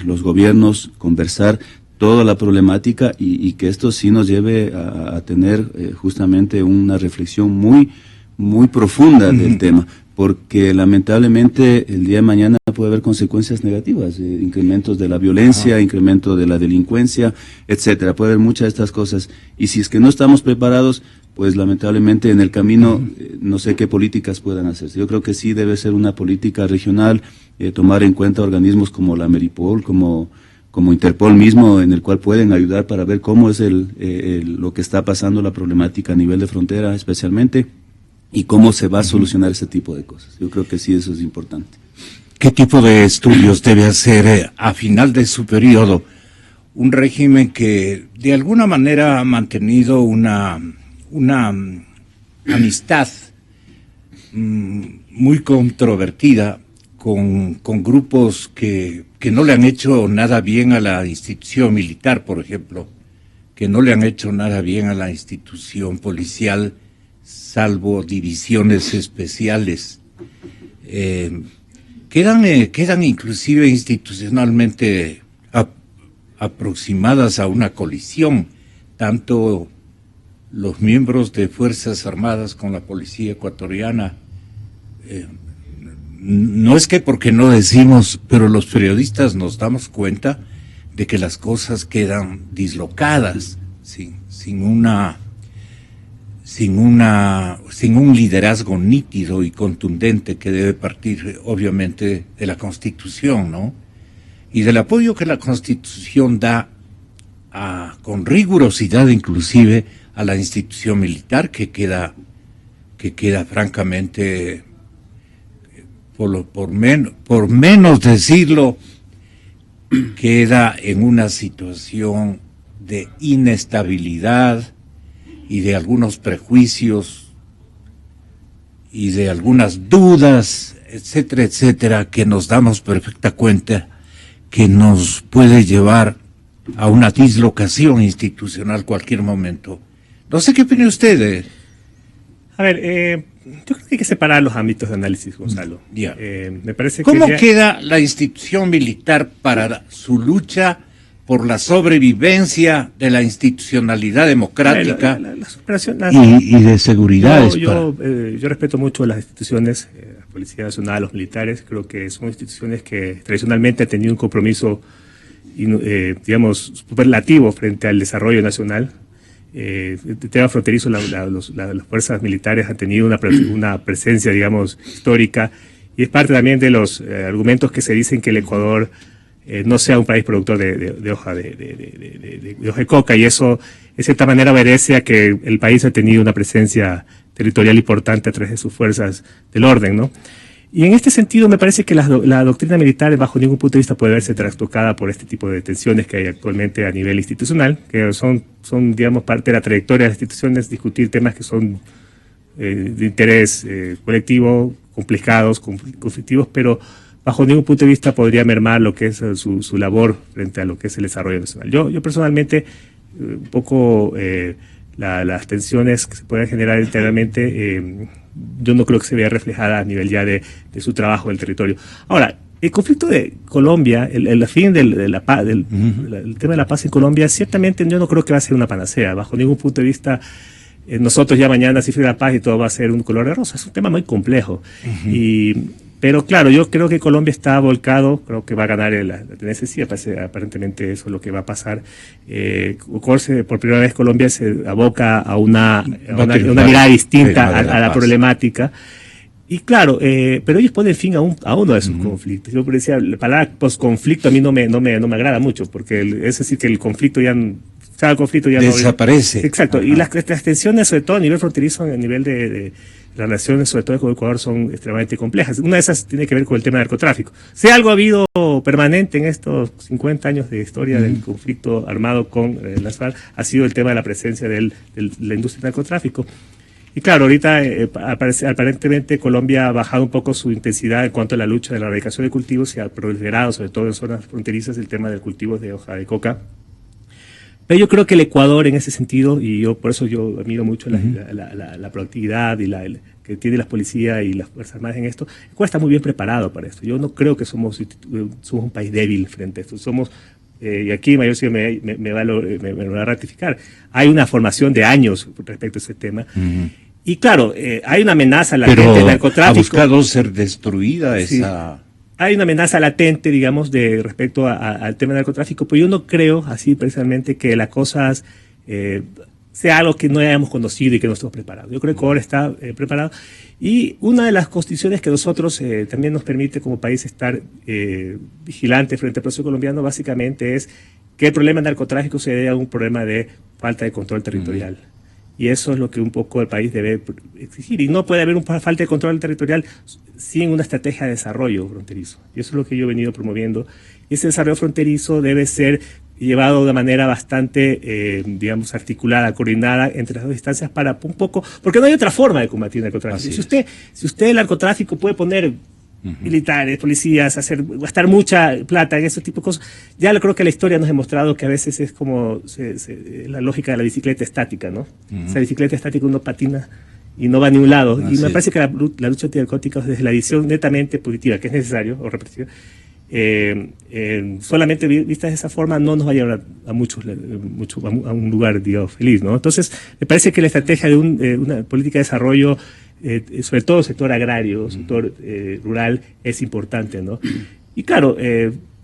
los gobiernos, conversar toda la problemática y que esto sí nos lleve a tener justamente una reflexión muy, muy profunda del tema. Porque lamentablemente el día de mañana puede haber consecuencias negativas, incrementos de la violencia, incremento de la delincuencia, etcétera. Puede haber muchas de estas cosas. Y si es que no estamos preparados, pues lamentablemente en el camino no sé qué políticas puedan hacerse. Yo creo que sí debe ser una política regional, tomar en cuenta organismos como la Meripol, como Interpol mismo, en el cual pueden ayudar para ver cómo es lo que está pasando, la problemática a nivel de frontera especialmente, y cómo se va a solucionar ese tipo de cosas. Yo creo que sí, eso es importante. ¿Qué tipo de estudios debe hacer a final de su periodo un régimen que de alguna manera ha mantenido una amistad muy controvertida con grupos que no le han hecho nada bien a la institución militar, por ejemplo, que no le han hecho nada bien a la institución policial, salvo divisiones especiales? Quedan inclusive institucionalmente aproximadas a una colisión, tanto los miembros de Fuerzas Armadas con la policía ecuatoriana. No es que porque no decimos, pero los periodistas nos damos cuenta de que las cosas quedan dislocadas, sin un liderazgo nítido y contundente que debe partir obviamente de la Constitución, ¿no? Y del apoyo que la Constitución da con rigurosidad inclusive a la institución militar, que queda francamente, por menos decirlo, queda en una situación de inestabilidad y de algunos prejuicios y de algunas dudas, etcétera, etcétera, que nos damos perfecta cuenta que nos puede llevar a una dislocación institucional cualquier momento. No sé qué opina usted. A ver, yo creo que hay que separar los ámbitos de análisis, Gonzalo. Me parece ¿Cómo queda la institución militar para su lucha por la sobrevivencia de la institucionalidad democrática y de seguridad? Yo respeto mucho las instituciones, la Policía Nacional, los militares. Creo que son instituciones que tradicionalmente han tenido un compromiso, digamos, superlativo frente al desarrollo nacional. El tema fronterizo, las fuerzas militares han tenido una presencia, digamos, histórica, y es parte también de los argumentos que se dicen que el Ecuador no sea un país productor de hoja de hoja de coca, y eso de cierta manera obedece a que el país ha tenido una presencia territorial importante a través de sus fuerzas del orden, ¿no? Y en este sentido me parece que la doctrina militar bajo ningún punto de vista puede verse trastocada por este tipo de tensiones que hay actualmente a nivel institucional, que son digamos, parte de la trayectoria de las instituciones, discutir temas que son de interés colectivo, complicados, conflictivos, pero bajo ningún punto de vista podría mermar lo que es su labor frente a lo que es el desarrollo nacional. Yo personalmente, un poco las tensiones que se pueden generar internamente, yo no creo que se vea reflejada a nivel ya de su trabajo en el territorio. Ahora, el conflicto de Colombia, el fin el tema de la paz en Colombia, ciertamente yo no creo que va a ser una panacea. Bajo ningún punto de vista, nosotros ya mañana cifre la paz y todo va a ser un color de rosa. Es un tema muy complejo. Pero claro, yo creo que Colombia está volcado, creo que va a ganar la tendencia, sí, aparentemente eso es lo que va a pasar. Por primera vez Colombia se aboca a una mirada distinta a la problemática. Y claro, pero ellos ponen fin a uno de sus conflictos. Yo decía, la palabra posconflicto a mí no me agrada mucho, porque es decir que el conflicto ya desaparece. Exacto. Y las tensiones, sobre todo a nivel fronterizo, a nivel de las relaciones, sobre todo con Ecuador, son extremadamente complejas. Una de esas tiene que ver con el tema del narcotráfico. Si algo ha habido permanente en estos 50 años de historia del conflicto armado con las FARC, ha sido el tema de la presencia de la industria del narcotráfico. Y claro, ahorita aparentemente Colombia ha bajado un poco su intensidad en cuanto a la lucha de la erradicación de cultivos y ha proliferado, sobre todo en zonas fronterizas, el tema del cultivo de hoja de coca. Pero yo creo que el Ecuador en ese sentido, y por eso yo admiro mucho la proactividad y que tiene la policía y las Fuerzas Armadas en esto, Ecuador está muy bien preparado para esto. Yo no creo que somos un país débil frente a esto. Y aquí Mayor sí me va a ratificar, hay una formación de años respecto a ese tema. Y claro, hay una amenaza latente del narcotráfico. Ha buscado ser destruida esa... Hay una amenaza latente, digamos, respecto al tema del narcotráfico, pero yo no creo, así precisamente, que las cosas sea algo que no hayamos conocido y que no estemos preparados. Yo creo que Ecuador está preparado. Y una de las constituciones que nosotros también nos permite como país estar vigilante frente al proceso colombiano, básicamente es que el problema del narcotráfico se debe a un problema de falta de control territorial. Y eso es lo que un poco el país debe exigir. Y no puede haber una falta de control territorial sin una estrategia de desarrollo fronterizo. Y eso es lo que yo he venido promoviendo. Y ese desarrollo fronterizo debe ser llevado de una manera bastante, digamos, articulada, coordinada entre las dos instancias para un poco... Porque no hay otra forma de combatir el narcotráfico. Si usted el narcotráfico puede poner militares, policías, gastar mucha plata en ese tipo de cosas, ya creo que la historia nos ha demostrado que a veces es como la lógica de la bicicleta estática, ¿no? Esa bicicleta estática uno patina y no va a ningún lado. Y me parece que la lucha antinarcótica, desde la visión netamente positiva, que es necesario, o repetitiva, solamente vista de esa forma no nos va a llevar a un lugar, digamos, feliz, ¿no? Entonces, me parece que la estrategia de una política de desarrollo, sobre todo el sector agrario, sector rural, es importante, ¿no? Y claro,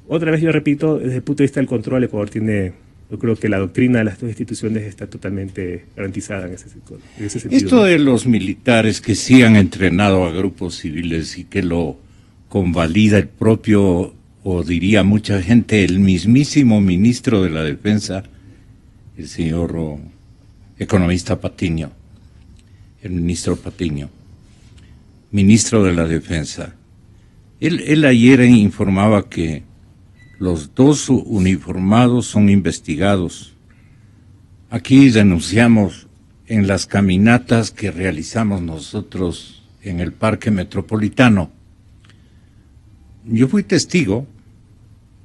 otra vez yo repito, desde el punto de vista del control, Ecuador tiene, yo creo que la doctrina de las dos instituciones está totalmente garantizada en ese sector. En ese sentido, esto de los militares que sí han entrenado a grupos civiles y que lo convalida el propio, o diría mucha gente, el mismísimo ministro de la Defensa, el señor economista Patiño, el ministro Patiño, ministro de la Defensa. Él ayer informaba que los dos uniformados son investigados. Aquí denunciamos en las caminatas que realizamos nosotros en el Parque Metropolitano. Yo fui testigo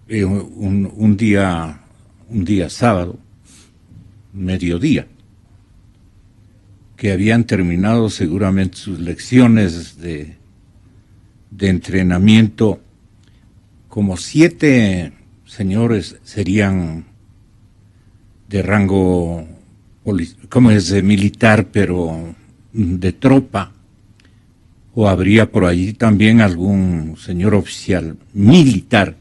un día sábado, mediodía, que habían terminado seguramente sus lecciones de entrenamiento. Como 7 señores serían de rango, como es de militar, pero de tropa, o habría por allí también algún señor oficial militar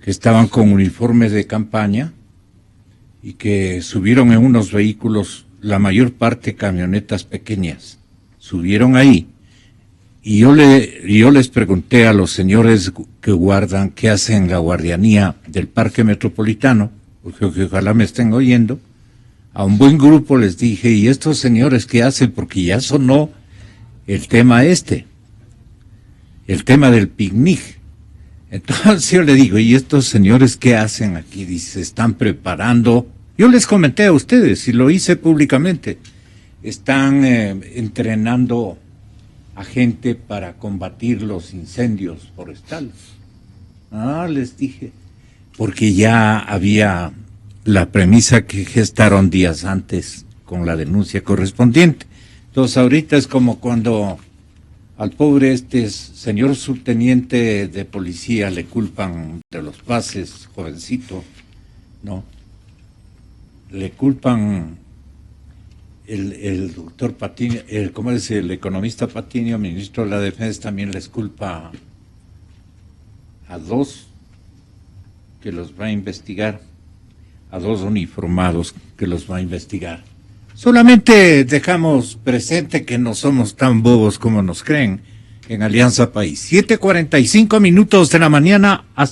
que estaban con uniformes de campaña y que subieron en unos vehículos, la mayor parte camionetas pequeñas, subieron ahí Y yo les pregunté a los señores que guardan, que hacen la guardianía del Parque Metropolitano, porque ojalá me estén oyendo, a un buen grupo les dije, ¿y estos señores qué hacen? Porque ya sonó el tema el tema del picnic. Entonces yo le digo, ¿y estos señores qué hacen aquí? Dice, están preparando. Yo les comenté a ustedes, y lo hice públicamente, están entrenando a gente para combatir los incendios forestales. Les dije, porque ya había la premisa que gestaron días antes con la denuncia correspondiente. Entonces ahorita es como cuando al pobre señor subteniente de policía le culpan de los pases, jovencito, ¿no? Le culpan el doctor Patiño, ¿cómo es? El economista Patiño, ministro de la Defensa, también les culpa a dos que los va a investigar, a dos uniformados que los va a investigar. Solamente dejamos presente que no somos tan bobos como nos creen en Alianza País. 7:45 de la mañana. Hasta